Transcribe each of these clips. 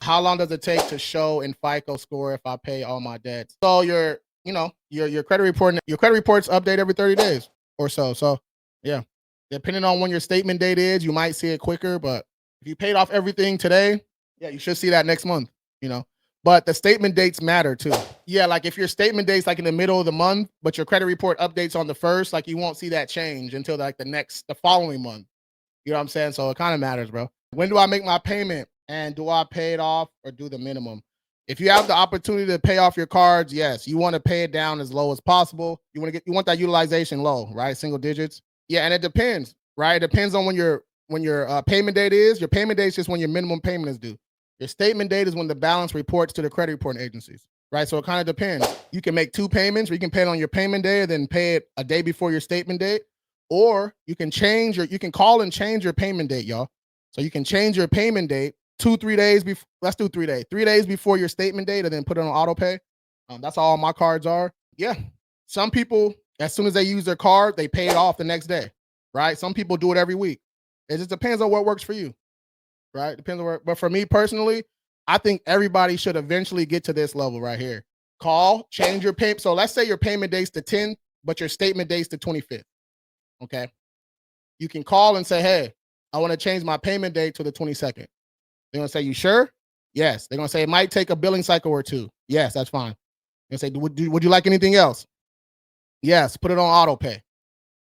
how long does it take to show in FICO score if I pay all my debts? So your credit reports update every 30 days or so. So yeah, depending on when your statement date is, you might see it quicker. But if you paid off everything today, yeah, you should see that next month. You know, but the statement dates matter too. Yeah, like if your statement date's like in the middle of the month, but your credit report updates on the first, like you won't see that change until like the following month. You know what I'm saying? So it kind of matters, bro. When do I make my payment? And do I pay it off or do the minimum? If you have the opportunity to pay off your cards, yes, you want to pay it down as low as possible. You want that utilization low, right? Single digits. Yeah, and it depends, right? It depends on when your payment date is. Your payment date is just when your minimum payment is due. Your statement date is when the balance reports to the credit reporting agencies, right? So it kind of depends. You can make two payments, or you can pay it on your payment day and then pay it a day before your statement date, or you can call and change your payment date, y'all. So you can change your payment date 2-3 days before. Let's do 3 days. 3 days before your statement date, and then put it on auto pay. That's all my cards are. Yeah. Some people, as soon as they use their card, they pay it off the next day. Right. Some people do it every week. It just depends on what works for you. Right. Depends on where. But for me personally, I think everybody should eventually get to this level right here. Call, change your payment. So let's say your payment date's the 10th, but your statement date's the 25th. Okay. You can call and say, hey, I want to change my payment date to the 22nd. They're gonna say, you sure? Yes. They're gonna say it might take a billing cycle or two. Yes, that's fine. They say, would you like anything else? Yes, put it on auto pay.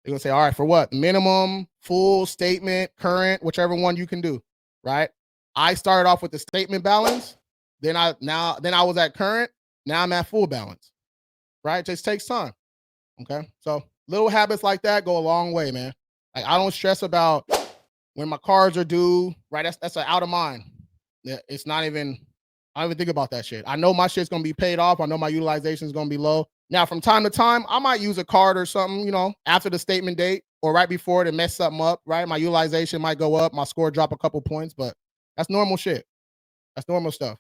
They're gonna say, all right, for what? Minimum, full, statement, current, whichever one you can do. Right. I started off with the statement balance. Then I was at current. Now I'm at full balance. Right. It just takes time. Okay. So little habits like that go a long way, man. Like I don't stress about when my cards are due, right? That's out of mind. Yeah, it's not even. I don't even think about that shit. I know my shit's gonna be paid off. I know my utilization is gonna be low. Now, from time to time, I might use a card or something, after the statement date or right before to mess something up. Right, my utilization might go up, my score drop a couple points, but that's normal shit. That's normal stuff.